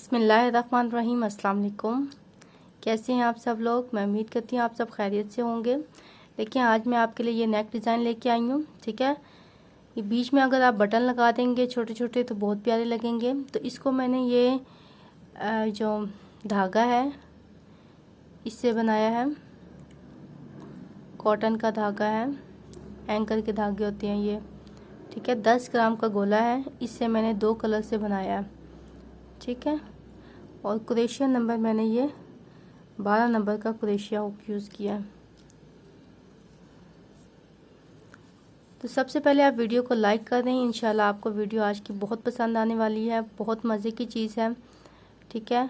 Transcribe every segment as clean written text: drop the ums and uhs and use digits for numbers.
बिस्मिल्लाहिर्रहमानिर्रहीम। अस्सलाम वालेकुम। कैसे हैं आप सब लोग? मैं उम्मीद करती हूँ आप सब खैरियत से होंगे। देखिए आज मैं आपके लिए ये नेक डिज़ाइन लेके आई हूँ। ठीक है, ये बीच में अगर आप बटन लगा देंगे छोटे छोटे तो बहुत प्यारे लगेंगे। तो इसको मैंने ये जो धागा है इससे बनाया है, कॉटन का धागा है, एंकर के धागे होते हैं ये। ठीक है, 10 ग्राम का गोला है, इससे मैंने 2 कलर से बनाया है। ठीक है, और क्रोशिया नंबर मैंने ये 12 नंबर का क्रोशिया यूज़ किया है। तो सबसे पहले आप वीडियो को लाइक कर दें। इंशाल्लाह आपको वीडियो आज की बहुत पसंद आने वाली है। बहुत मज़े की चीज़ है। ठीक है,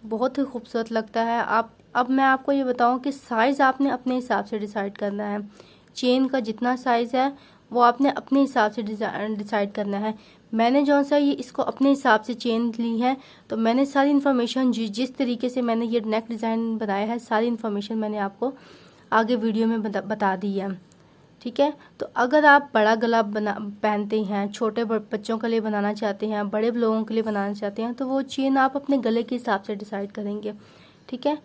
बहुत ही खूबसूरत लगता है। अब मैं आपको ये बताऊं कि साइज़ आपने अपने हिसाब से डिसाइड करना है। चेन का जितना साइज़ है वो आपने अपने हिसाब से डिसाइड करना है। मैंने जो सा ये इसको अपने हिसाब से चेन ली है, तो मैंने सारी इन्फॉर्मेशन जिस तरीके से मैंने ये नेक डिज़ाइन बनाया है, सारी इन्फॉर्मेशन मैंने आपको आगे वीडियो में बता दी है। ठीक है, तो अगर आप बड़ा गला पहनते हैं, छोटे बच्चों के लिए बनाना चाहते हैं, बड़े लोगों के लिए बनाना चाहते हैं, तो वो चेन आप अपने गले के हिसाब से डिसाइड करेंगे। ठीक है,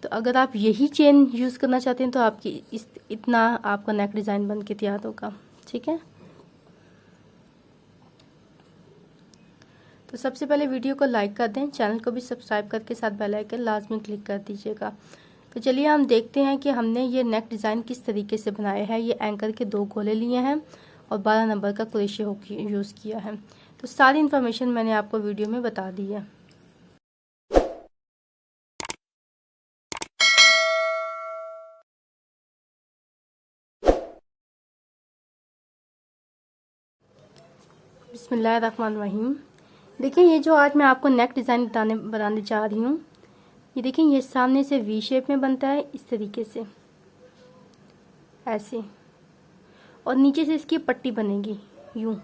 तो अगर आप यही चेन यूज़ करना चाहते हैं तो आपकी इतना आपका नेक डिज़ाइन बन के तैयार होगा। ठीक है, तो सबसे पहले वीडियो को लाइक कर दें, चैनल को भी सब्सक्राइब करके साथ बेल आइकन लाजमी क्लिक कर दीजिएगा। तो चलिए हम देखते हैं कि हमने ये नेक डिज़ाइन किस तरीके से बनाया है। ये एंकर के 2 गोले लिए हैं और 12 नंबर का क्रोशिया यूज़ किया है। तो सारी इन्फॉर्मेशन मैंने आपको वीडियो में बता दी है। बिस्मिल्लाहिर्रहमानिर्रहीम। देखिए ये जो आज मैं आपको नेक डिज़ाइन बनाने जा रही हूँ, ये देखिए ये सामने से वी शेप में बनता है इस तरीके से, ऐसे, और नीचे से इसकी पट्टी बनेगी यूं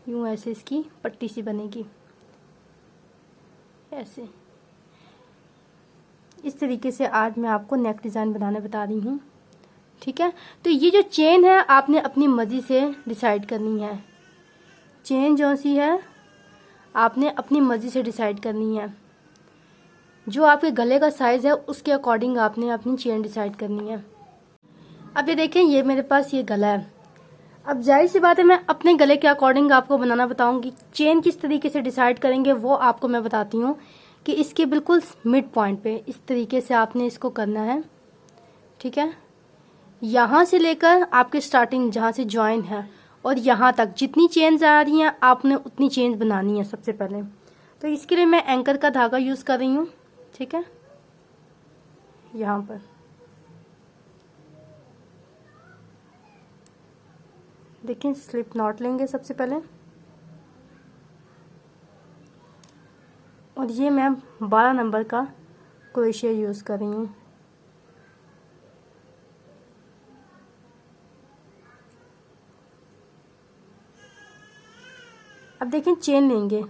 यूं, ऐसे इसकी पट्टी सी बनेगी ऐसे। इस तरीके से आज मैं आपको नेक डिज़ाइन बनाने बता रही हूँ। ठीक है, तो ये जो चेन है आपने अपनी मर्जी से डिसाइड करनी है। चेन जो सी है आपने अपनी मर्जी से डिसाइड करनी है। जो आपके गले का साइज़ है उसके अकॉर्डिंग आपने अपनी चेन डिसाइड करनी है। अब ये देखें, ये मेरे पास ये गला है। अब जाहिर सी बात है मैं अपने गले के अकॉर्डिंग आपको बनाना बताऊंगी। चेन किस तरीके से डिसाइड करेंगे वो आपको मैं बताती हूँ कि इसके बिल्कुल मिड पॉइंट पे इस तरीके से आपने इसको करना है। ठीक है, यहाँ से लेकर आपके स्टार्टिंग जहाँ से जॉइन है और यहाँ तक जितनी चेन्स आ रही हैं आपने उतनी चेन्स बनानी है सबसे पहले। तो इसके लिए मैं एंकर का धागा यूज़ कर रही हूँ। ठीक है, यहाँ पर देखिए स्लिप नॉट लेंगे सबसे पहले, और ये मैं 12 नंबर का क्रोशिया यूज़ कर रही हूँ। अब देखिए चेन लेंगे,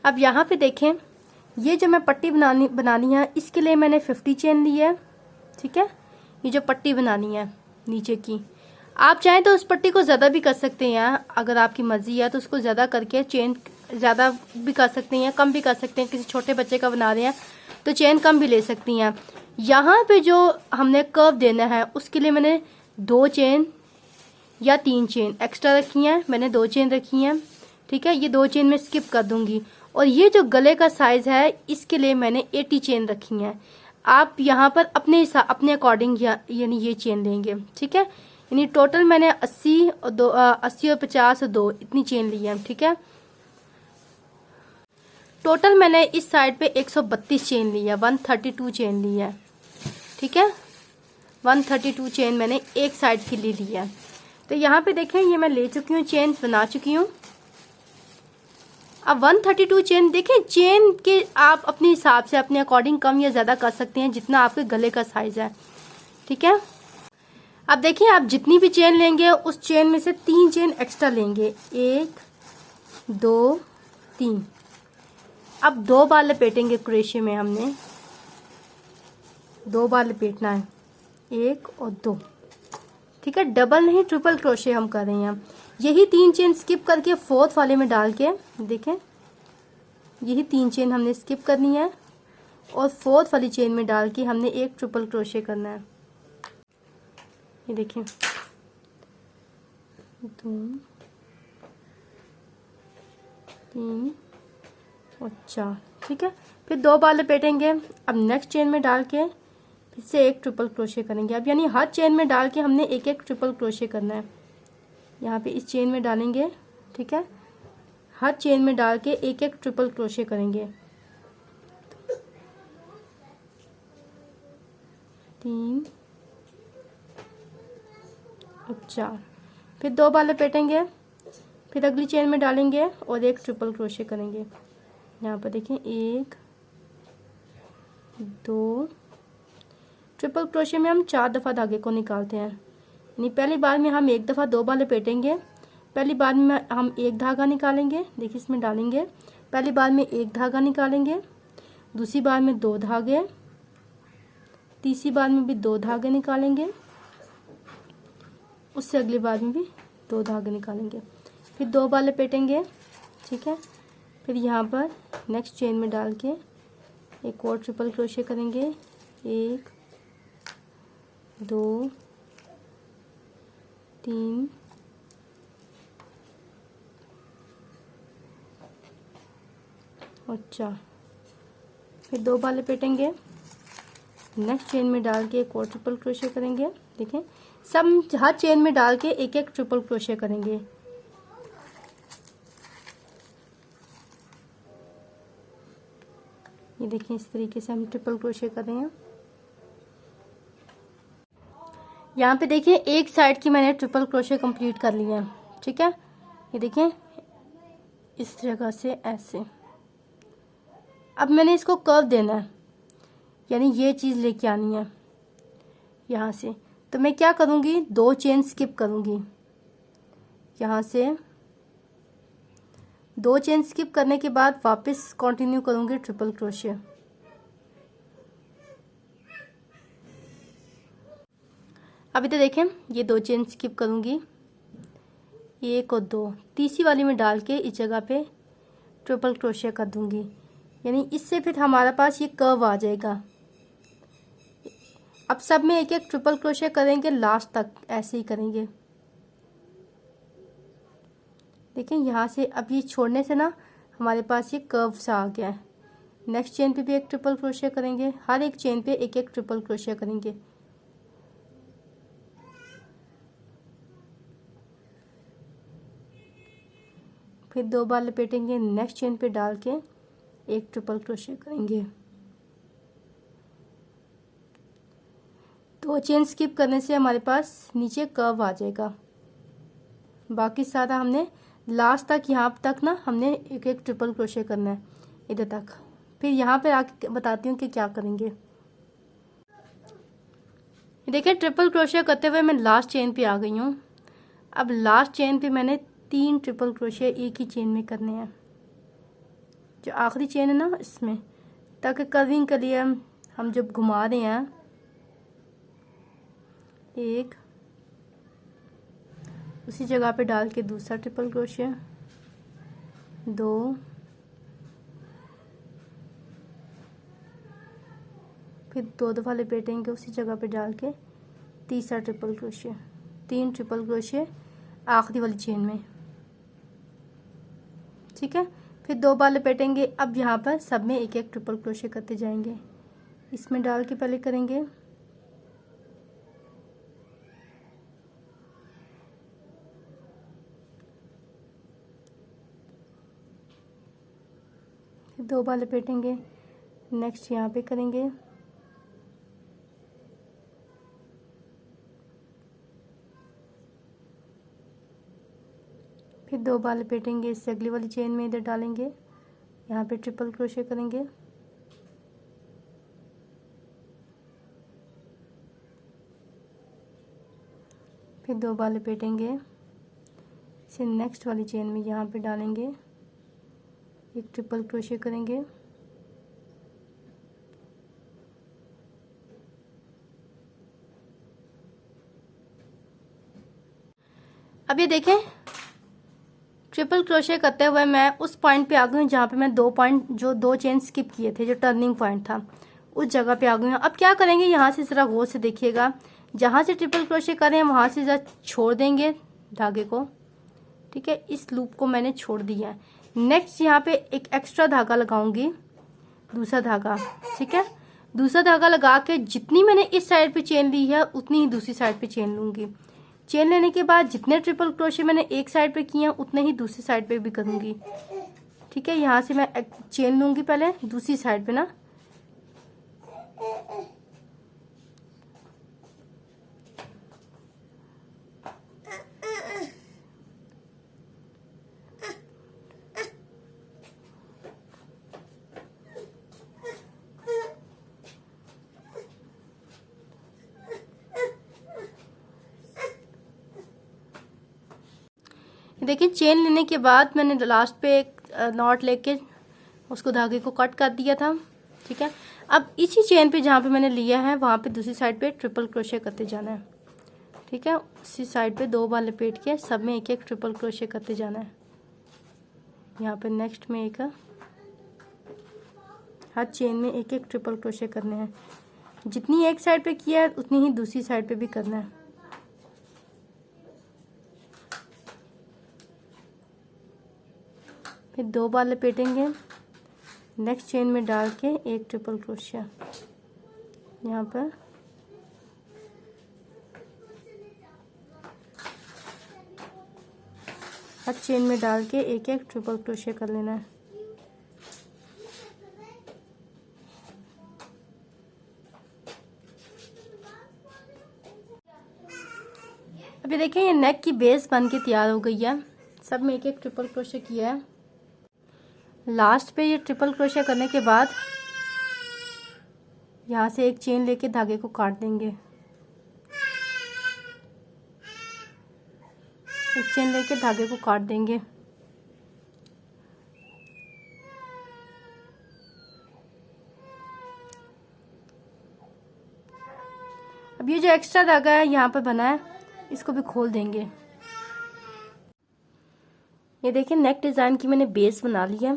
अब यहाँ पे देखें ये जो मैं पट्टी बनानी है इसके लिए मैंने 50 चेन ली है। ठीक है, ये जो पट्टी बनानी है नीचे की, आप चाहें तो उस पट्टी को ज़्यादा भी कर सकते हैं। अगर आपकी मर्जी है तो उसको ज़्यादा करके चेन ज़्यादा भी कर सकते हैं, कम भी कर सकते हैं। किसी छोटे बच्चे का बना रहे हैं तो चेन कम भी ले सकती हैं। यहाँ पे जो हमने कर्व देना है उसके लिए मैंने 2 चेन या 3 चेन एक्स्ट्रा रखी हैं। मैंने 2 चेन रखी हैं। ठीक है, ये 2 चेन मैं स्किप कर दूंगी। और ये जो गले का साइज़ है इसके लिए मैंने 80 चेन रखी हैं। आप यहाँ पर अपने अकॉर्डिंग यानी ये चेन लेंगे। ठीक है, यानी टोटल मैंने 80 और 50 और 2 इतनी चेन ली है। ठीक है, टोटल मैंने इस साइड पे 132 चेन ली है, 132 चेन ली है। ठीक है, 132 चेन मैंने एक साइड की ली है। तो यहाँ पे देखें ये मैं ले चुकी हूँ, चेन बना चुकी हूँ। अब 132 चेन देखें, चेन के आप अपने हिसाब से अपने अकॉर्डिंग कम या ज़्यादा कर सकते हैं जितना आपके गले का साइज़ है। ठीक है, अब देखिए, आप जितनी भी चेन लेंगे उस चेन में से 3 चेन एक्स्ट्रा लेंगे, 1 2 3। अब 2 बार लपेटेंगे क्रोशे में, हमने 2 बार लपेटना है, 1 और 2, ठीक है। डबल नहीं, ट्रिपल क्रोशे हम कर रहे हैं। यही 3 चेन स्किप करके 4th वाले में डाल के देखें, यही 3 चेन हमने स्किप करनी है और 4th वाली चेन में डाल के हमने एक ट्रिपल क्रोशे करना है। ये देखिए, 2 3 और 4, ठीक है। फिर 2 बार लपेटेंगे। अब नेक्स्ट चेन में डाल के फिर से एक ट्रिपल क्रोशे करेंगे। अब यानी हर चेन में डाल के हमने एक एक ट्रिपल क्रोशे करना है। यहाँ पे इस चेन में डालेंगे, ठीक है। हर चेन में डाल के एक एक ट्रिपल क्रोशे करेंगे। 3 और 4, फिर 2 बार लपेटेंगे, फिर अगली चेन में डालेंगे और एक ट्रिपल क्रोशे करेंगे। यहाँ पर देखें, 1 2, ट्रिपल क्रोशे में हम 4 दफ़ा धागे को निकालते हैं। यानी पहली बार में हम एक दफ़ा 2 बार लपेटेंगे, पहली बार में हम एक धागा निकालेंगे, देखिए इसमें डालेंगे, पहली बार में एक धागा निकालेंगे, दूसरी बार में 2 धागे, तीसरी बार में भी 2 धागे निकालेंगे, उससे अगली बार में भी 2 धागे निकालेंगे, फिर 2 बार लपेटेंगे, ठीक है। फिर यहाँ पर नेक्स्ट चेन में डाल के एक और ट्रिपल क्रोशे करेंगे, 1 2 3 और 4, फिर 2 बार लपेटेंगे, नेक्स्ट चेन में डाल के एक और ट्रिपल क्रोशे करेंगे। देखें, सब हर चेन में डाल के एक एक ट्रिपल क्रोशे करेंगे। ये देखिए, इस तरीके से हम ट्रिपल क्रोशे कर रहे हैं। यहाँ पे देखिए, एक साइड की मैंने ट्रिपल क्रोशे कंप्लीट कर लिया है, ठीक है। ये देखें, इस जगह से ऐसे। अब मैंने इसको कर्व देना है, यानी ये चीज़ लेके आनी है यहाँ से। तो मैं क्या करूँगी, 2 चेन स्किप करूँगी। यहाँ से 2 चेन स्किप करने के बाद वापस कंटिन्यू करूँगी ट्रिपल क्रोशे। अभी तो देखें, ये 2 चेन स्किप करूँगी, 1 और 2, तीसरी वाली में डाल के इस जगह पे ट्रिपल क्रोशे कर दूँगी। यानी इससे फिर हमारे पास ये कर्व आ जाएगा। अब सब में एक एक ट्रिपल क्रोशे करेंगे, लास्ट तक ऐसे ही करेंगे। देखें, यहाँ से अब ये छोड़ने से ना हमारे पास ये कर्व सा आ गया है। नेक्स्ट चेन पे भी एक ट्रिपल क्रोशे करेंगे, हर एक चेन पे एक एक ट्रिपल क्रोशे करेंगे। फिर 2 बार लपेटेंगे, नेक्स्ट चेन पे डाल के एक ट्रिपल क्रोशे करेंगे। 2 चेन स्किप करने से हमारे पास नीचे कर्व आ जाएगा। बाकी सारा हमने लास्ट तक, यहाँ तक ना हमने एक एक ट्रिपल क्रोशे करना है, इधर तक। फिर यहाँ पे आके बताती हूँ कि क्या करेंगे। देखिए, ट्रिपल क्रोशे करते हुए मैं लास्ट चेन पे आ गई हूँ। अब लास्ट चेन पे मैंने 3 ट्रिपल क्रोशे एक ही चेन में करने हैं, जो आखिरी चेन है ना इसमें, ताकि कर्विंग के लिए हम जब घुमा रहे हैं, 1 उसी जगह पे डाल के दूसरा ट्रिपल क्रोशे, 2, फिर 2 दफ़ा लपेटेंगे, उसी जगह पे डाल के तीसरा ट्रिपल क्रोशे, 3 ट्रिपल क्रोशे आखिरी वाली चेन में, ठीक है। फिर 2 बार लपेटेंगे। अब यहाँ पर सब में एक एक ट्रिपल क्रोशे करते जाएंगे। इसमें डाल के पहले करेंगे, फिर 2 बार लपेटेंगे, नेक्स्ट यहाँ पे करेंगे, फिर 2 बार लपेटेंगे, इससे अगली वाली चेन में इधर डालेंगे, यहाँ पे ट्रिपल क्रोशे करेंगे, फिर 2 बार लपेटेंगे, इसे नेक्स्ट वाली चेन में यहाँ पे डालेंगे, एक ट्रिपल क्रोशे करेंगे, अब ये देखें ट्रिपल क्रोशे करते हुए मैं उस पॉइंट पे आ गई हूँ जहाँ पे मैं 2 चेन स्किप किए थे, जो टर्निंग पॉइंट था उस जगह पे आ गई हूँ। अब क्या करेंगे, यहाँ से जरा गौर से देखिएगा, जहाँ से ट्रिपल क्रोशे करें वहाँ से जरा छोड़ देंगे धागे को, ठीक है। इस लूप को मैंने छोड़ दिया है। नेक्स्ट यहाँ पे एक एक्स्ट्रा धागा लगाऊंगी, दूसरा धागा, ठीक है। दूसरा धागा लगा के जितनी मैंने इस साइड पे चेन ली है उतनी ही दूसरी साइड पे चेन लूंगी। चेन लेने के बाद जितने ट्रिपल क्रोशे मैंने एक साइड पे किए हैं उतने ही दूसरी साइड पे भी करूंगी, ठीक है। यहाँ से मैं चेन लूंगी पहले दूसरी साइड पे ना, देखिए चेन लेने के बाद मैंने लास्ट पे एक नॉट लेके उसको धागे को कट कर दिया था, ठीक है। अब इसी चेन पे जहाँ पे मैंने लिया है वहाँ पे दूसरी साइड पे ट्रिपल क्रोशे करते जाना है, ठीक है। उसी साइड पे 2 बार लपेट के सब में एक एक ट्रिपल क्रोशे करते जाना है। यहाँ पे नेक्स्ट में एक, हर चेन में एक एक ट्रिपल क्रोशे करने हैं। जितनी एक साइड पे किया है उतनी ही दूसरी साइड पे भी करना है। फिर 2 बार लपेटेंगे, नेक्स्ट चेन में डाल के एक ट्रिपल क्रोशिया यहाँ पर, हर चेन में डाल के एक एक ट्रिपल क्रोशिया कर लेना है। अभी देखिए ये नेक की बेस बन के तैयार हो गई है। सब में एक एक ट्रिपल क्रोशिया किया है। लास्ट पे ये ट्रिपल क्रोशिया करने के बाद यहाँ से एक चेन लेके धागे को काट देंगे, एक चेन लेके धागे को काट देंगे। अब ये जो एक्स्ट्रा धागा है यहाँ पे बना है इसको भी खोल देंगे। ये देखिए नेक डिज़ाइन की मैंने बेस बना ली है,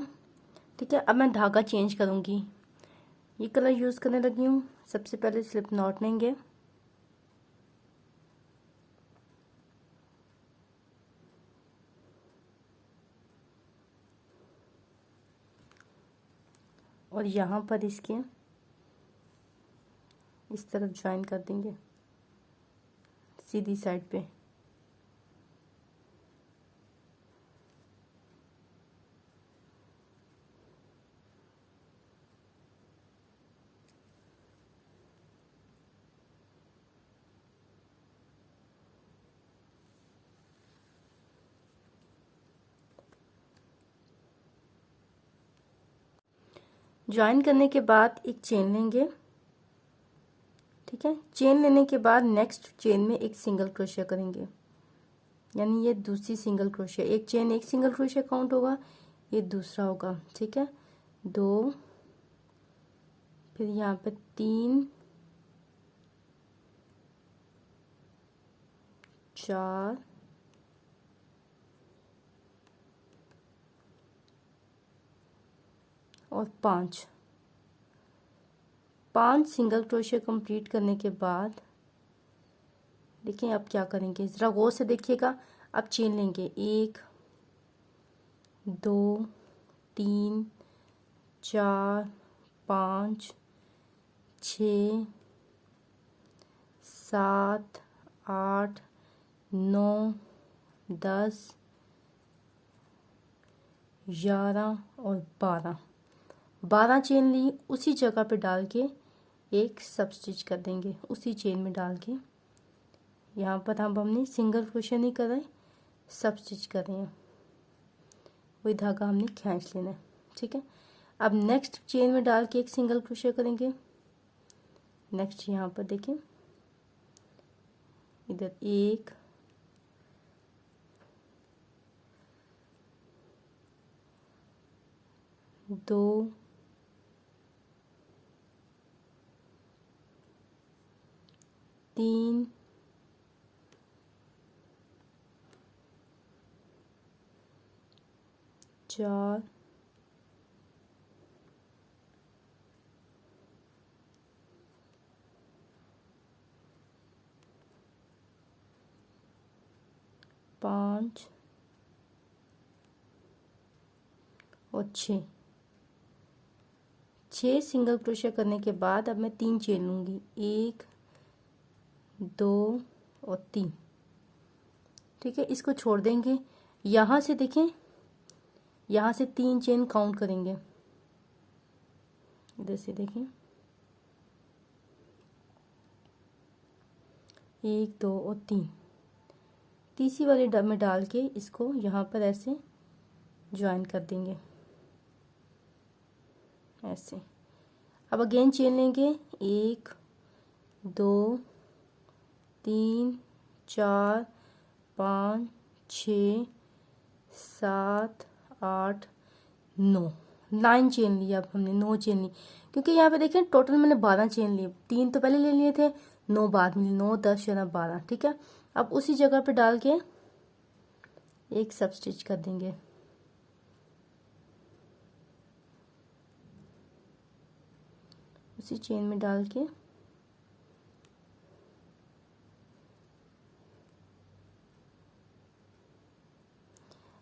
ठीक है। अब मैं धागा चेंज करूँगी, ये कलर यूज़ करने लगी हूँ। सबसे पहले स्लिप नॉट लेंगे, और यहाँ पर इसके इस तरफ ज्वाइन कर देंगे सीधी साइड पे। ज्वाइन करने के बाद एक चेन लेंगे, ठीक है। चेन लेने के बाद नेक्स्ट चेन में एक सिंगल क्रोशिया करेंगे, यानी ये दूसरी सिंगल क्रोशिया। एक चेन एक सिंगल क्रोशिया काउंट होगा, ये दूसरा होगा, ठीक है। 2, फिर यहाँ पे 3, 4, और 5 सिंगल क्रोशिया कंप्लीट करने के बाद देखिए अब क्या करेंगे, ज़रा गौर से देखिएगा। अब चेन लेंगे 1, 2, 3, 4, 5, 6, 7, 8, 9, 10, 11 और 12 चेन ली। उसी जगह पे डाल के एक सब स्टिच कर देंगे, उसी चेन में डाल के। यहाँ पर हमने सिंगल क्रोशिया नहीं कर रहे, सब स्टिच कर रहे हैं। वही धागा हमने खींच लेना है, ठीक है। अब नेक्स्ट चेन में डाल के एक सिंगल क्रोशिया करेंगे। नेक्स्ट यहाँ पर देखें, इधर 1, 2 3 4 5 और 6 सिंगल क्रोशिया करने के बाद अब मैं 3 चेन लूँगी, 1 2 और 3। ठीक है, इसको छोड़ देंगे। यहाँ से देखें, यहाँ से 3 चेन काउंट करेंगे। इधर से देखें, 1 2 और 3। तीसरी वाली डब में डाल के इसको यहाँ पर ऐसे ज्वाइन कर देंगे, ऐसे। अब अगेन चेन लेंगे, 1 2 3 4 5 6 7 8 9 चेन ली। अब हमने 9 चेन ली, क्योंकि यहाँ पे देखें टोटल मैंने 12 चेन लिए, 3 तो पहले ले लिए थे, 9 बाद में, 9 10 या 12। ठीक है, अब उसी जगह पे डाल के एक सब स्टिच कर देंगे। उसी चेन में डाल के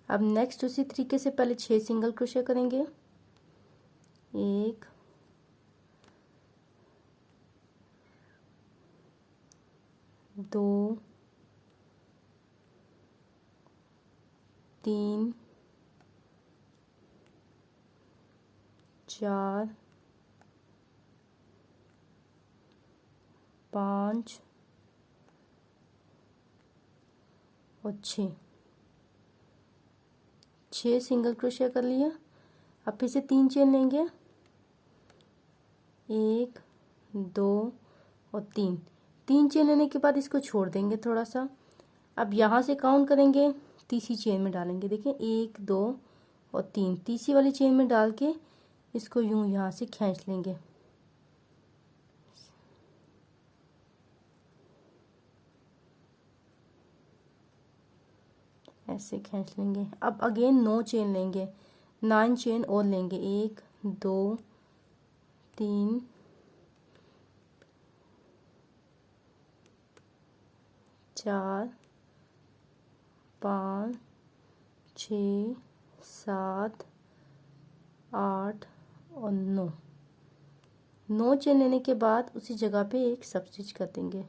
अब नेक्स्ट उसी तरीके से पहले 6 सिंगल क्रोशिया करेंगे, 1 2 3 4 5 और 6 सिंगल क्रोशिया कर लिया। अब फिर से 3 चेन लेंगे, 1 2 और 3 चेन लेने के बाद इसको छोड़ देंगे थोड़ा सा। अब यहाँ से काउंट करेंगे, तीसरी चेन में डालेंगे। देखिए 1 2 और 3, तीसरी वाली चेन में डाल के इसको यूं यहाँ से खींच लेंगे, ऐसे खींच लेंगे। अब अगेन 9 चेन लेंगे, 9 चेन और लेंगे, 1 2 3 4 5 6 7 8 और 9 चेन लेने के बाद उसी जगह पे एक सब स्टिच कर देंगे।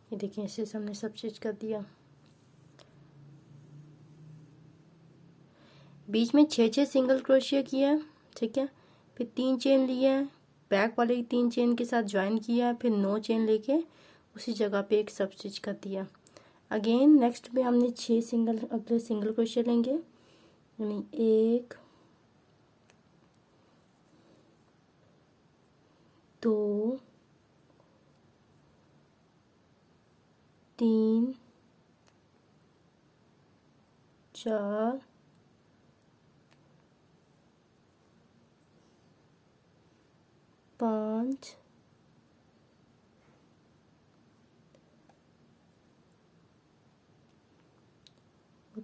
ये देखिए ऐसे हमने सब स्टिच कर दिया। बीच में 6 सिंगल क्रोशिया किया है। ठीक है, फिर 3 चेन लिया है, बैक वाले 3 चेन के साथ ज्वाइन किया, फिर 9 चेन लेके उसी जगह पे एक सब स्टिच कर दिया। अगेन नेक्स्ट में हमने 6 सिंगल अगले सिंगल क्रोशिया लेंगे, यानी 1 2 3 4 5 और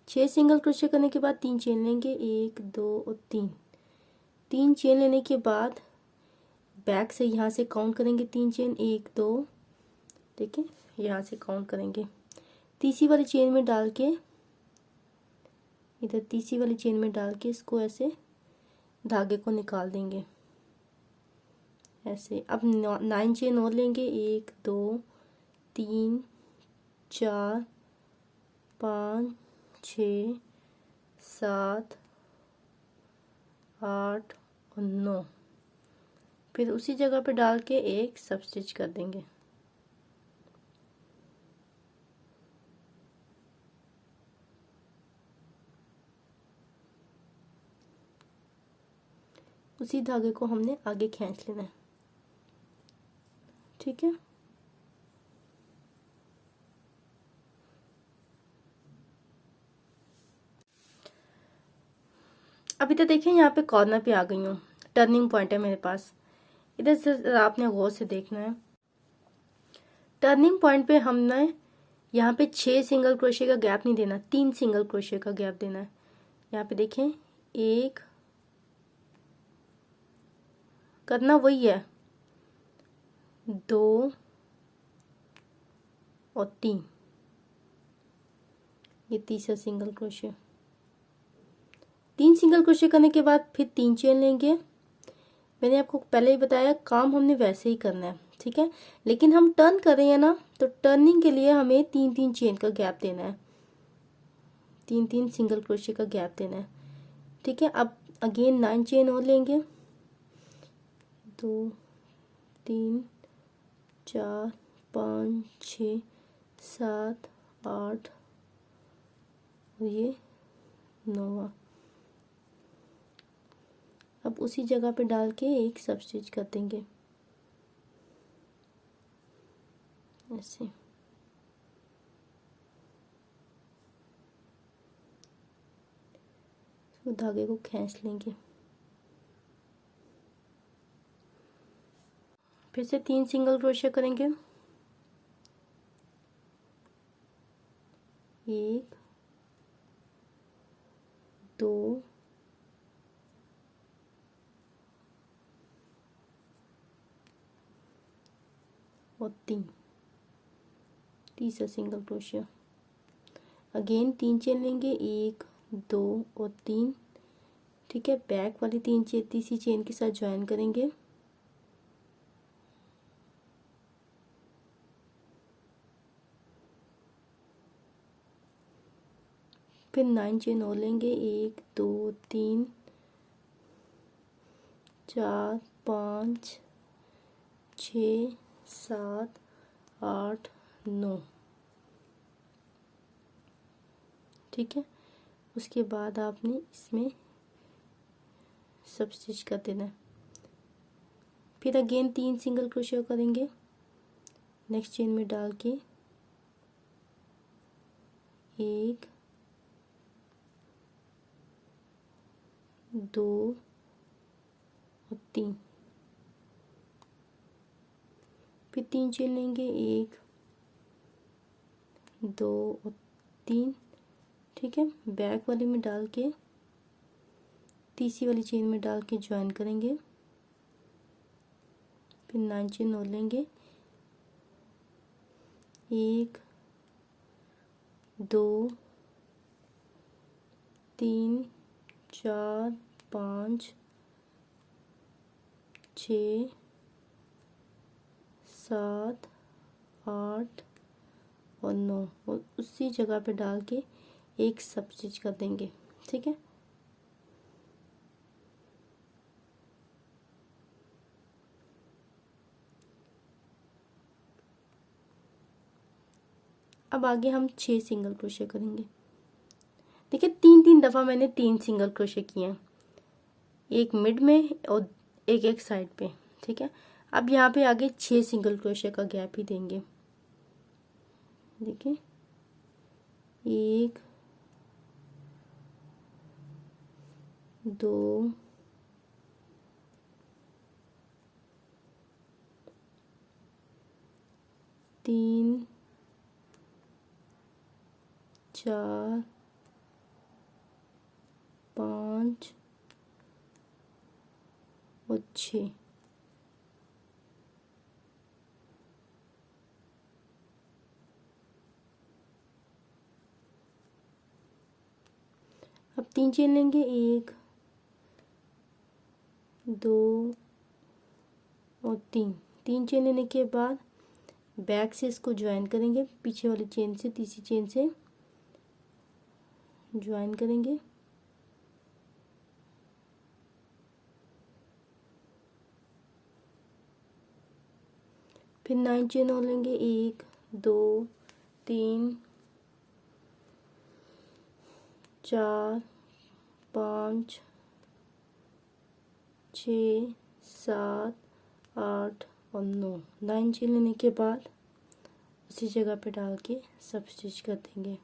6 सिंगल क्रोशिया करने के बाद 3 चेन लेंगे, 1 2 और 3 चेन लेने के बाद बैक से यहाँ से काउंट करेंगे 3 चेन, 1 2, देखिए यहाँ से काउंट करेंगे। तीसरी वाली चेन में डाल के इधर तीसरी वाली चेन में डाल के इसको ऐसे धागे को निकाल देंगे, ऐसे। अब 9 चेन और लेंगे, 1 2 3 4 5 6 7 8 और 9 फिर उसी जगह पे डाल के एक सब स्टिच कर देंगे। उसी धागे को हमने आगे खींच लेना है, ठीक है। अभी तो देखिए यहाँ पे कॉर्नर पे आ गई हूँ, टर्निंग पॉइंट है मेरे पास। इधर से आपने गौर से देखना है। टर्निंग पॉइंट पे हमने यहाँ पे 6 सिंगल क्रोशे का गैप नहीं देना, 3 सिंगल क्रोशे का गैप देना है। यहाँ पे देखें, 1 करना वही है, 2 और 3, ये तीसरा सिंगल क्रोशे। 3 सिंगल क्रोशे करने के बाद फिर 3 चेन लेंगे। मैंने आपको पहले ही बताया काम हमने वैसे ही करना है, ठीक है। लेकिन हम टर्न कर रहे हैं ना, तो टर्निंग के लिए हमें 3-3 चेन का गैप देना है, 3-3 सिंगल क्रोशे का गैप देना है, ठीक है। अब अगेन 9 चेन और लेंगे, 2 3 4 5 6 7 8 और ये 9। अब उसी जगह पे डाल के एक सब स्टिच कर देंगे ऐसे। तो धागे को खींच लेंगे, फिर से 3 सिंगल क्रोशे करेंगे, 1 2 और 3, तीसरा सिंगल क्रोशिया। अगेन 3 चेन लेंगे, 1 2 और 3, ठीक है। बैक वाली 3 चेन तीसरी चेन के साथ ज्वाइन करेंगे, फिर 9 चेन और लेंगे, 1 2 3 4 5 6 7 8 9, ठीक है। उसके बाद आपने इसमें सब स्टिच कर देना है। फिर अगेन 3 सिंगल क्रोशिया करेंगे, नेक्स्ट चेन में डाल के 1 2 और 3, फिर 3 चेन लेंगे, 1 2 और 3, ठीक है। बैक वाली में डाल के तीसरी वाली चेन में डाल के ज्वाइन करेंगे, फिर 9 चेन और लेंगे, 1 2 3 4 5 6 7 8 और 9 और उसी जगह पे डाल के एक सब स्टिच कर देंगे, ठीक है। अब आगे हम 6 सिंगल क्रोशे करेंगे। देखिए 3-3 दफ़ा मैंने 3 सिंगल क्रोशे किए हैं, एक मिड में और एक साइड पे, ठीक है। अब यहाँ पे आगे 6 सिंगल क्रोशे का गैप ही देंगे। देखिए 1 2 3 4 5 और 6, अब 3 चेन लेंगे, 1 2 और 3, 3 चेन लेने के बाद बैक से इसको ज्वाइन करेंगे, पीछे वाली चेन से तीसरी चेन से ज्वाइन करेंगे, फिर 9 चेन और लेंगे, 1 2 3 4 5 6 7 8 और 9 चेन लेने के बाद उसी जगह पे डाल के सब स्टिच कर देंगे।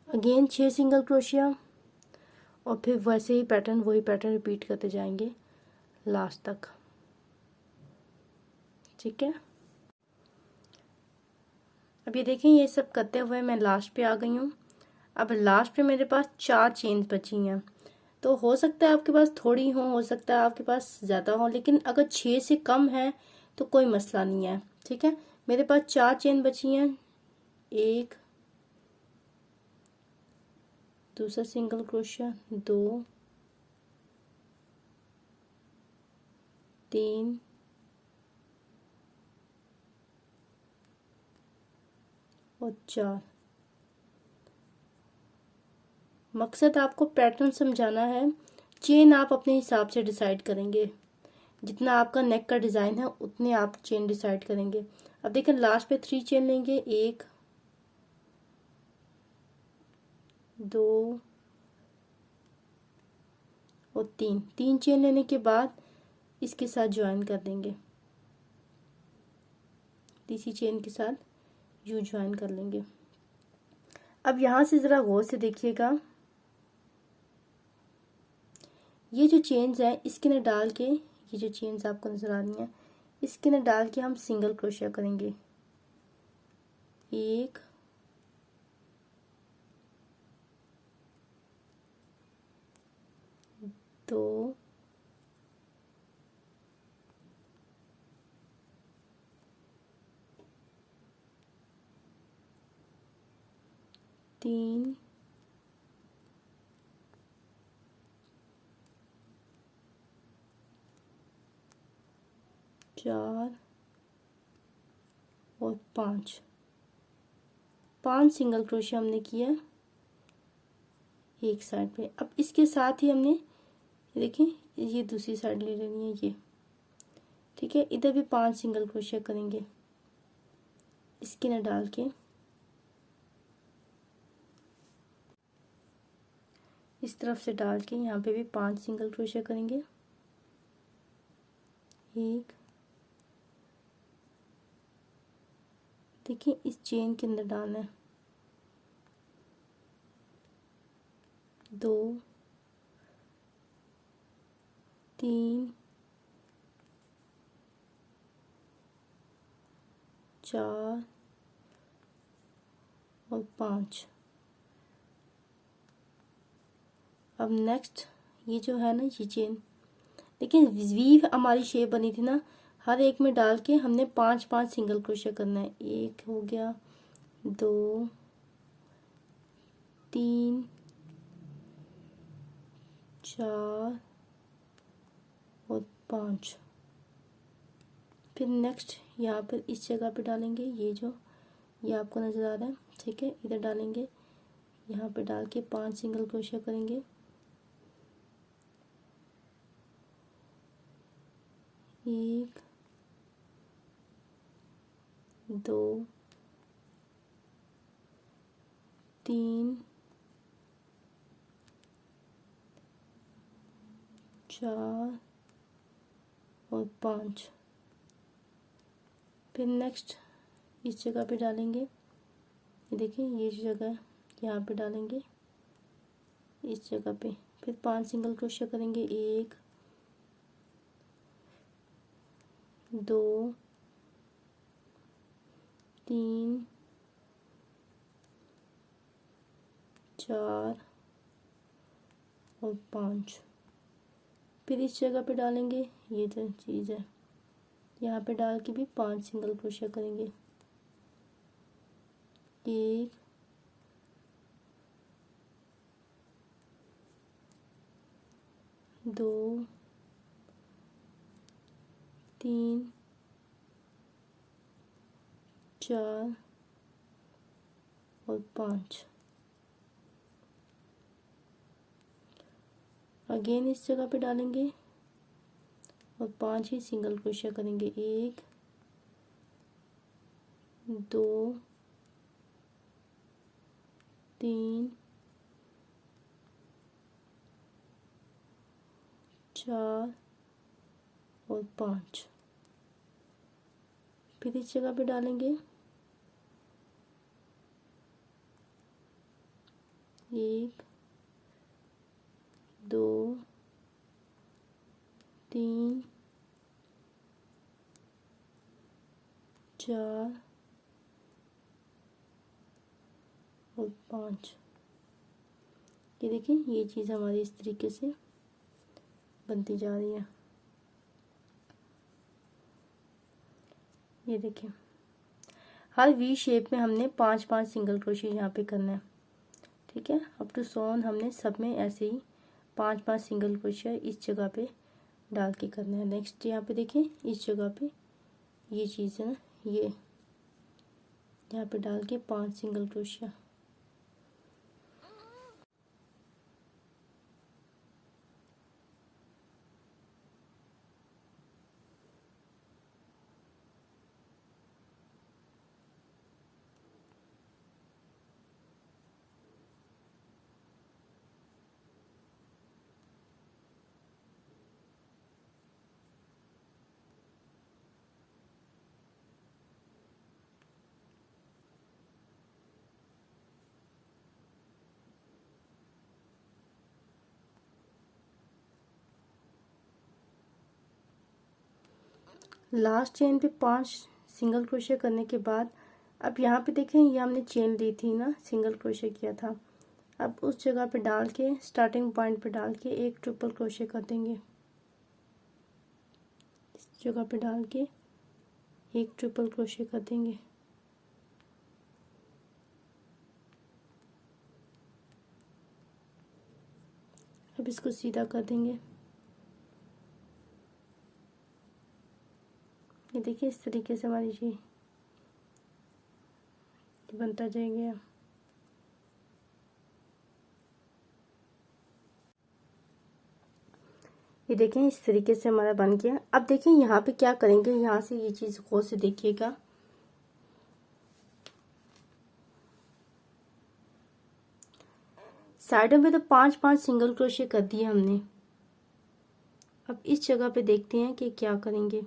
अगेन 6 सिंगल क्रोशिया और फिर वैसे ही पैटर्न, वही पैटर्न रिपीट करते जाएंगे लास्ट तक। ठीक है, अब ये देखें, ये सब करते हुए मैं लास्ट पे आ गई हूँ। अब लास्ट पे मेरे पास 4 चेन बची हैं। तो हो सकता है आपके पास थोड़ी हो सकता है आपके पास ज़्यादा हो, लेकिन अगर 6 से कम है तो कोई मसला नहीं है। ठीक है, मेरे पास 4 चेन बची हैं, एक दूसरा सिंगल क्रोशिया, 2 3 और 4। मकसद आपको पैटर्न समझाना है, चेन आप अपने हिसाब से डिसाइड करेंगे, जितना आपका नेक का डिज़ाइन है उतने आप चेन डिसाइड करेंगे। अब देखें, लास्ट पे 3 चेन लेंगे, 1 2 और 3 चेन लेने के बाद इसके साथ ज्वाइन कर देंगे, तीसरी चेन के साथ यूं ज्वाइन कर लेंगे। अब यहाँ से ज़रा गौर से देखिएगा, ये जो चेन्स हैं इसके अंदर डाल के, ये जो चेन्स आपको नज़र आ रही हैं इसके अंदर डाल के हम सिंगल क्रोशिया करेंगे, 1 2 3 4 और 5 सिंगल क्रोशिया हमने किया एक साइड पे। अब इसके साथ ही हमने देखिए ये दूसरी साइड ले लेनी है ये। ठीक है, इधर भी 5 सिंगल क्रोशिया करेंगे, इसके ना डाल के इस तरफ से डाल के यहाँ पे भी 5 सिंगल क्रोशिया करेंगे, 1 देखिए इस चेन के अंदर डालना है, 2 3 4 और 5। अब नेक्स्ट ये जो है ना ये चेन, लेकिन वी हमारी शेप बनी थी ना, हर एक में डाल के हमने 5 सिंगल क्रोशिया करना है। 1 हो गया, 2 3 4 और 5। फिर नेक्स्ट यहाँ पर इस जगह पे डालेंगे, ये जो ये आपको नज़र आ रहा है। ठीक है, इधर डालेंगे, यहाँ पे डाल के 5 सिंगल क्रोशिया करेंगे, 1 2 3 4 और 5। फिर नेक्स्ट इस जगह पे डालेंगे, ये देखिए ये जगह है, यहाँ पे डालेंगे इस जगह पे। फिर 5 सिंगल क्रोशिया करेंगे, 1 2 3 4 और 5। फिर इस जगह पे डालेंगे, ये जो चीज़ है यहाँ पे डाल के भी 5 सिंगल क्रोशिया करेंगे, 1 2 3 4 और 5। अगेन इस जगह पे डालेंगे, और 5 ही सिंगल क्रोशिया करेंगे। 1 2 3 4 और 5। फिर इस जगह पे डालेंगे 1 2 3 4 और 5। ये देखिए, ये चीज़ हमारी इस तरीके से बनती जा रही है। ये देखिए, हर वी शेप में हमने 5-5 सिंगल क्रोशिया यहाँ पे करना है। ठीक है, अप टू सोन हमने सब में ऐसे ही 5-5 सिंगल क्रोशिया इस जगह पे डाल के करना है। नेक्स्ट यहाँ पे देखें, इस जगह पे ये चीज़ है ना, ये यहाँ पे डाल के 5 सिंगल क्रोशिया। लास्ट चेन पे 5 सिंगल क्रोशिया करने के बाद अब यहाँ पे देखें, ये हमने चेन ली थी ना, सिंगल क्रोशिया किया था। अब उस जगह पे डाल के, स्टार्टिंग पॉइंट पे डाल के एक ट्रिपल क्रोशिया कर देंगे। इस जगह पे डाल के एक ट्रिपल क्रोशिया कर देंगे। अब इसको सीधा कर देंगे। ये देखिए, इस तरीके से हमारी जी बनता जाएगा। ये देखें, इस तरीके से हमारा बन गया। अब देखें यहाँ पे क्या करेंगे, यहाँ से ये चीज़ गौर से देखिएगा। साइडों में तो 5-5 सिंगल क्रोशिया कर दिए हमने। अब इस जगह पे देखते हैं कि क्या करेंगे।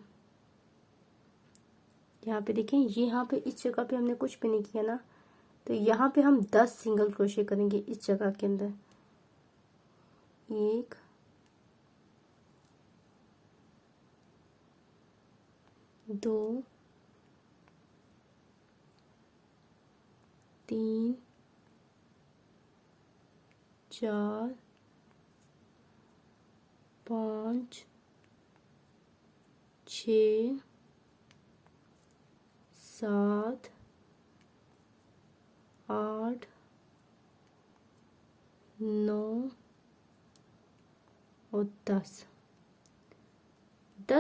यहाँ पे देखें, ये यहाँ पे इस जगह पे हमने कुछ भी नहीं किया ना, तो यहाँ पे हम 10 सिंगल क्रोशिया करेंगे इस जगह के अंदर। 1 2 3 4 5 6 7 8 9 और 10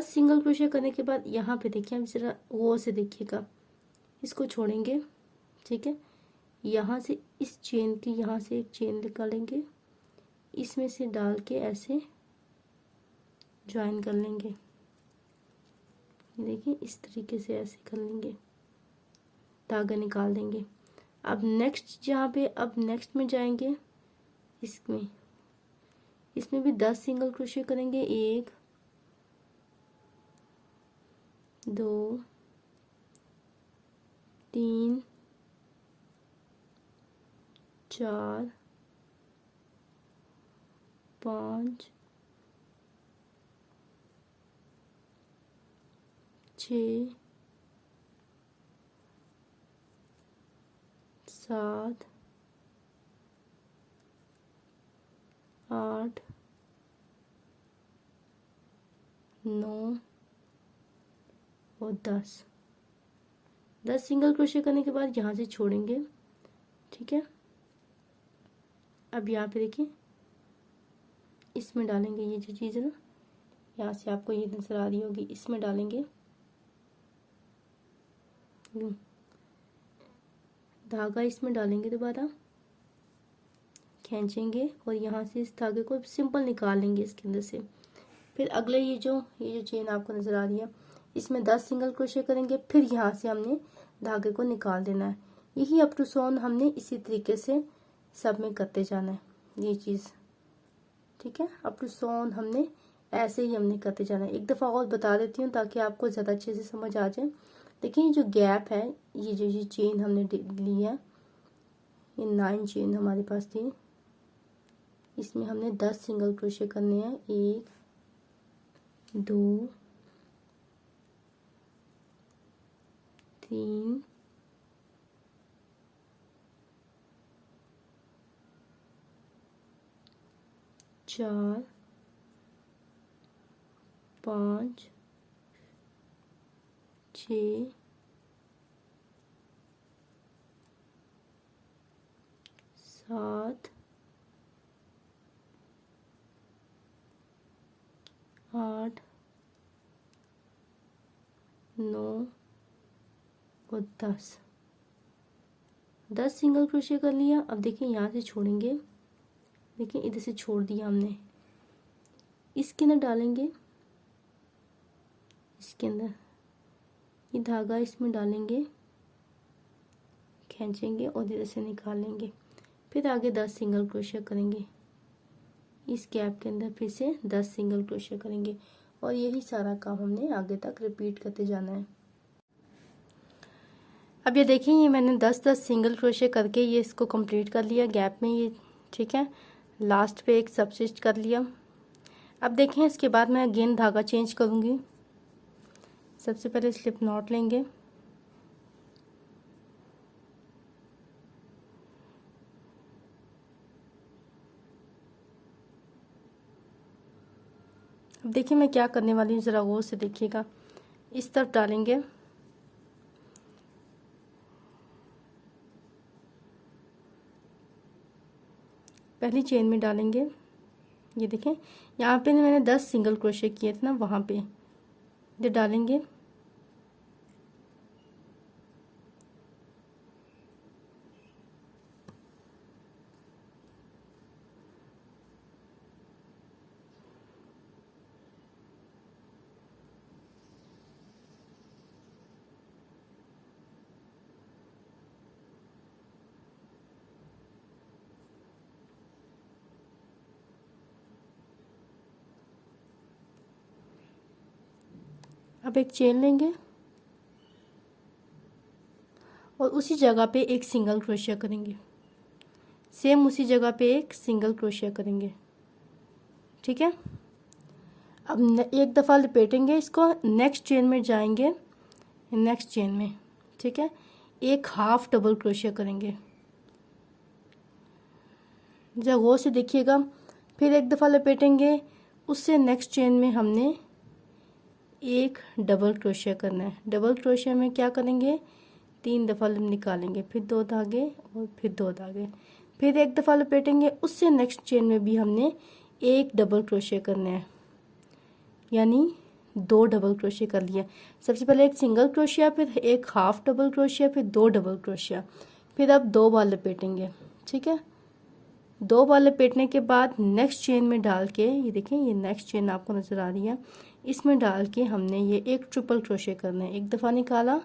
सिंगल क्रोशिया करने के बाद यहाँ पे देखिए, हम जरा गौर से देखिएगा, इसको छोड़ेंगे। ठीक है, यहाँ से इस चेन की, यहाँ से एक चेन निकालेंगे, इसमें से डाल के ऐसे ज्वाइन कर लेंगे। देखिए, इस तरीके से ऐसे कर लेंगे, धागा निकाल देंगे। अब नेक्स्ट जहाँ पे, अब नेक्स्ट में जाएंगे, इसमें भी 10 सिंगल क्रोशिया करेंगे। 1 2 3 4 5 6 7 8 9 और 10 सिंगल क्रोशिया करने के बाद यहाँ से छोड़ेंगे। ठीक है, अब यहाँ पे देखिए, इसमें डालेंगे ये जो चीज़ है ना, यहाँ से आपको ये नजर आ रही होगी, इसमें डालेंगे यूँ धागा, इसमें डालेंगे, दोबारा खींचेंगे और यहाँ से इस धागे को सिंपल निकाल लेंगे इसके अंदर से। फिर अगले ये जो चेन आपको नजर आ रही है, इसमें 10 सिंगल क्रोशे करेंगे। फिर यहाँ से हमने धागे को निकाल देना है। यही अप टू सोन हमने इसी तरीके से सब में करते जाना है ये चीज, ठीक है। अप टू सोन हमने ऐसे ही हमने करते जाना है। एक दफा और बता देती हूँ ताकि आपको ज्यादा अच्छे से समझ आ जाए। देखिए ये जो गैप है, ये चेन हमने ली है, ये 9 चेन हमारे पास थी, इसमें हमने 10 सिंगल क्रोशे करने हैं। 1 2 3 4 5 6 7 8 9 और 10 सिंगल क्रोशे कर लिया। अब देखिए यहाँ से छोड़ेंगे, देखिए इधर से छोड़ दिया हमने, इसके अंदर डालेंगे, इसके अंदर ये धागा इसमें डालेंगे, खींचेंगे और इधर से निकाल लेंगे। फिर आगे 10 सिंगल क्रोशे करेंगे, इस गैप के अंदर फिर से 10 सिंगल क्रोशे करेंगे और यही सारा काम हमने आगे तक रिपीट करते जाना है। अब ये देखिए ये मैंने 10-10 सिंगल क्रोशे करके ये इसको कंप्लीट कर लिया गैप में ये, ठीक है। लास्ट पे एक सब स्टिच कर लिया। अब देखें इसके बाद मैं अगेन धागा चेंज करूँगी। सबसे पहले स्लिप नॉट लेंगे, अब देखिए मैं क्या करने वाली हूँ, ज़रा गौर से देखिएगा। इस तरफ डालेंगे, पहली चेन में डालेंगे, ये देखें यहाँ पे मैंने 10 सिंगल क्रोशे किए थे ना, वहाँ पे इधर डालेंगे, अब एक चेन लेंगे और उसी जगह पे एक सिंगल क्रोशिया करेंगे, सेम उसी जगह पे एक सिंगल क्रोशिया करेंगे, ठीक है। अब एक दफ़ा लपेटेंगे इसको, नेक्स्ट चेन में जाएंगे, नेक्स्ट चेन में, ठीक है, एक हाफ डबल क्रोशिया करेंगे, जब गौर से देखिएगा। फिर एक दफ़ा लपेटेंगे, उससे नेक्स्ट चेन में हमने एक डबल क्रोशिया करना है। डबल क्रोशिया में क्या करेंगे, 3 दफ़ा निकालेंगे, फिर 2 धागे और फिर 2 धागे, फिर एक दफ़ा लपेटेंगे, उससे नेक्स्ट चेन में भी हमने एक डबल क्रोशिया करना है, यानी 2 डबल क्रोशिया कर लिया। सबसे पहले एक सिंगल क्रोशिया, फिर एक हाफ डबल क्रोशिया, फिर 2 डबल क्रोशिया, फिर अब 2 बार लपेटेंगे, ठीक है। 2 बार लपेटने के बाद नेक्स्ट चेन में डाल के, ये देखें ये नेक्स्ट चेन आपको नज़र आ रही है, इसमें डाल के हमने ये एक ट्रिपल क्रोशे करना है। एक दफ़ा निकाला,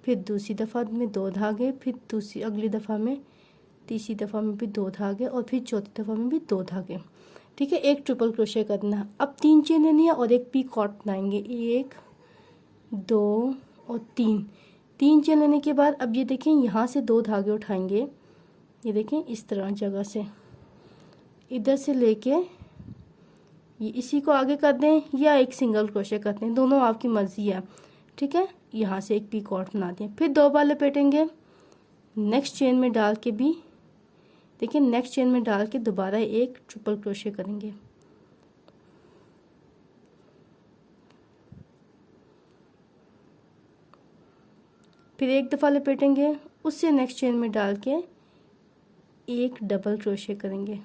फिर दूसरी दफ़ा में 2 धागे, फिर दूसरी अगली दफ़ा में, तीसरी दफ़ा में भी 2 धागे और फिर चौथी दफ़ा में भी 2 धागे, ठीक है। एक ट्रिपल क्रोशे करना। अब 3 चेन लेनी है और एक पीक कॉट बनाएंगे, 1 2 और 3 चेन लेने के बाद अब ये देखें यहाँ से 2 धागे उठाएंगे, ये देखें इस तरह जगह से इधर से लेके ये इसी को आगे कर दें या एक सिंगल क्रोशे करते हैं, दोनों आपकी मर्जी है, ठीक है। यहाँ से एक पीक कॉट बना दें, फिर 2 बार लपेटेंगे, नेक्स्ट चेन में डाल के भी देखिए, नेक्स्ट चेन में डाल के दोबारा एक ट्रिपल क्रोशे करेंगे, फिर एक दफ़ा लपेटेंगे, उससे नेक्स्ट चेन में डाल के एक डबल क्रोशे करेंगे,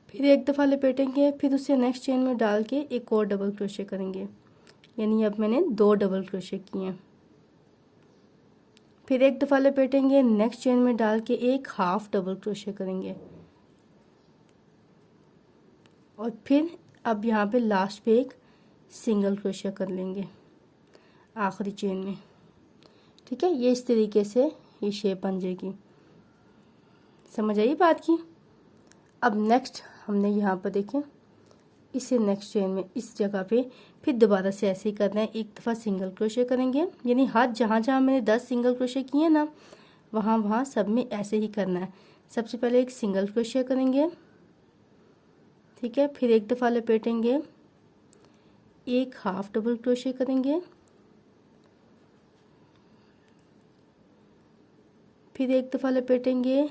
फिर एक दफ़ा लपेटेंगे, फिर उससे नेक्स्ट चेन में डाल के एक और डबल क्रोशे करेंगे, यानी अब मैंने 2 डबल क्रोशे किए हैं। फिर एक दफ़ा लपेटेंगे, नेक्स्ट चेन में डाल के एक हाफ डबल क्रोशे करेंगे और फिर अब यहाँ पे लास्ट पे एक सिंगल क्रोशे कर लेंगे आखिरी चेन में। ठीक है, ये इस तरीके से ये शेप बन जाएगी। समझ आई बात की। अब नेक्स्ट हमने यहाँ पर देखें, इसे नेक्स्ट चेन में इस जगह पे फिर दोबारा से ऐसे ही करना है। एक दफ़ा सिंगल क्रोशे करेंगे, यानी हाथ जहाँ जहाँ मैंने 10 सिंगल क्रोशे किए ना, वहाँ सब में ऐसे ही करना है। सबसे पहले एक सिंगल क्रोशे करेंगे, ठीक है, फिर एक दफ़ा लपेटेंगे, एक हाफ डबल क्रोशे करेंगे, फिर एक दफ़ा लपेटेंगे,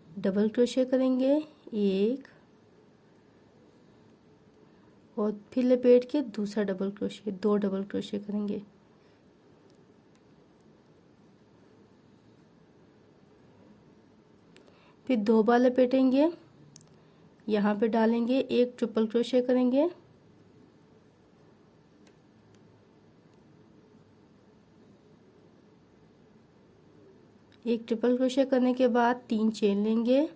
डबल क्रोशे करेंगे एक, और फिर लपेट के दूसरा डबल क्रोशे, 2 डबल क्रोशे करेंगे। फिर 2 बार लपेटेंगे, यहाँ पे डालेंगे, एक ट्रिपल क्रोशे करेंगे, एक ट्रिपल क्रोशे करने के बाद 3 चेन लेंगे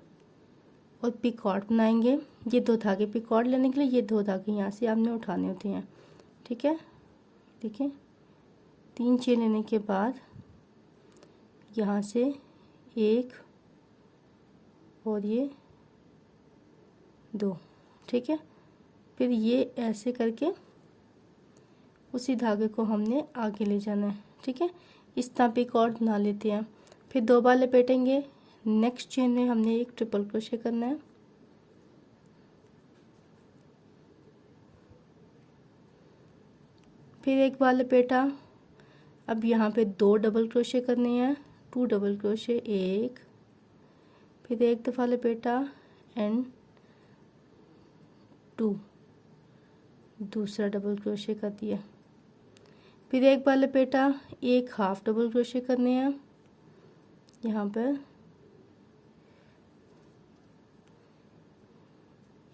और पिकॉर्ड बनाएंगे। ये 2 धागे पिकॉर्ड लेने के लिए ये 2 धागे यहाँ से आपने उठाने होते हैं। ठीक है, देखिए 3 चेन लेने के बाद यहाँ से एक और ये 2। ठीक है, फिर ये ऐसे करके उसी धागे को हमने आगे ले जाना है। ठीक है, इस तरह पिकॉर्ड बना लेते हैं। फिर 2 बार लपेटेंगे, नेक्स्ट चेन में हमने एक ट्रिपल क्रोशे करना है, फिर एक बार लपेटा। अब यहाँ पे 2 डबल क्रोशे करने हैं, 2 डबल क्रोशे, एक, फिर एक दफ़ा लपेटा एंड 2, दूसरा डबल क्रोशे कर दिया, फिर एक बार लपेटा, एक हाफ डबल क्रोशे करने हैं, यहाँ पर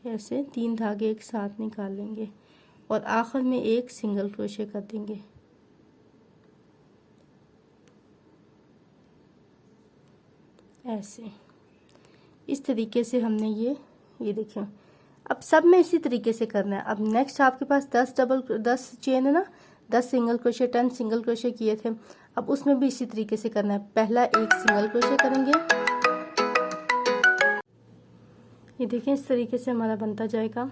ऐसे 3 धागे एक साथ निकाल लेंगे और आखिर में एक सिंगल क्रोशे कर देंगे। ऐसे इस तरीके से हमने ये देखें। अब सब में इसी तरीके से करना है। अब नेक्स्ट आपके पास 10 चेन है ना, 10 सिंगल क्रोशे, 10 सिंगल क्रोशे किए थे। अब उसमें भी इसी तरीके से करना है। पहला एक सिंगल क्रोशे करेंगे, ये देखें इस तरीके से हमारा बनता जाएगा।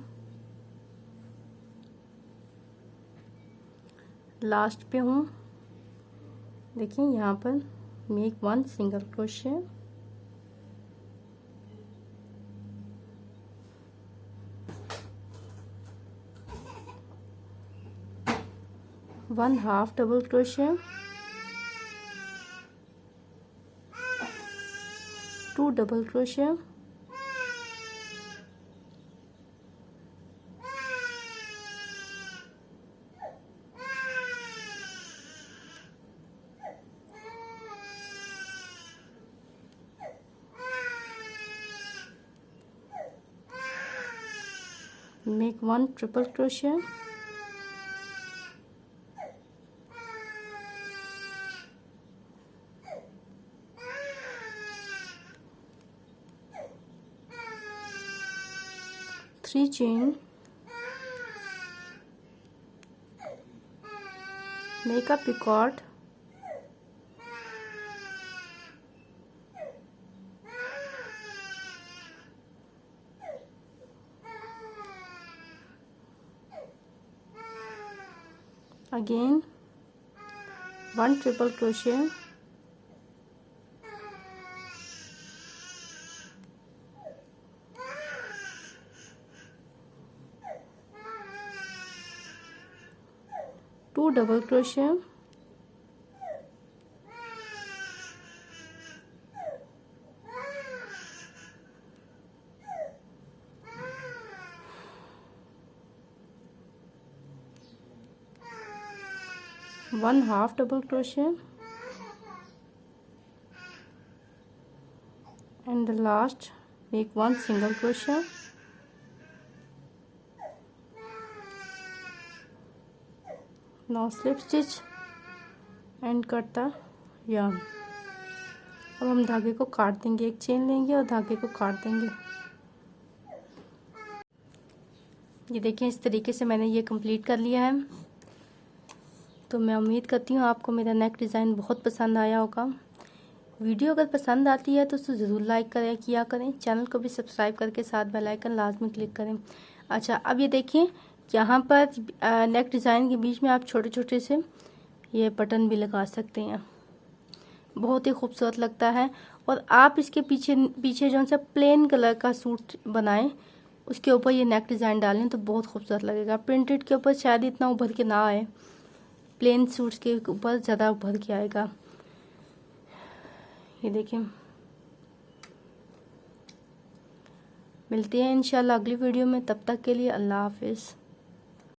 लास्ट पे हूँ, देखिए यहाँ पर make 1 single crochet, one half double crochet, 2 double crochet, make 1 triple crochet, three chain, make a picot, again 1 triple crochet, two double crochet, one half double crochet, and the last make 1 single crochet, now slip stitch and cut the या अब हम धागे को काट देंगे, एक chain लेंगे और धागे को काट देंगे। ये देखें, इस तरीके से मैंने ये कंप्लीट कर लिया है। तो मैं उम्मीद करती हूँ आपको मेरा नेक डिज़ाइन बहुत पसंद आया होगा। वीडियो अगर पसंद आती है तो उसे ज़रूर लाइक किया करें। चैनल को भी सब्सक्राइब करके साथ बेल आइकन लाजमी क्लिक करें। अच्छा, अब ये देखिए, यहाँ पर नेक डिज़ाइन के बीच में आप छोटे छोटे से ये बटन भी लगा सकते हैं, बहुत ही खूबसूरत लगता है। और आप इसके पीछे जो सा प्लेन कलर का सूट बनाएं, उसके ऊपर ये नेक डिज़ाइन डालें तो बहुत खूबसूरत लगेगा। प्रिंटेड के ऊपर शायद इतना उभर के ना आए, प्लेन सूट्स के ऊपर ज़्यादा उभर के आएगा। ये देखिए, मिलते हैं इंशाल्लाह अगली वीडियो में। तब तक के लिए अल्लाह हाफिज़।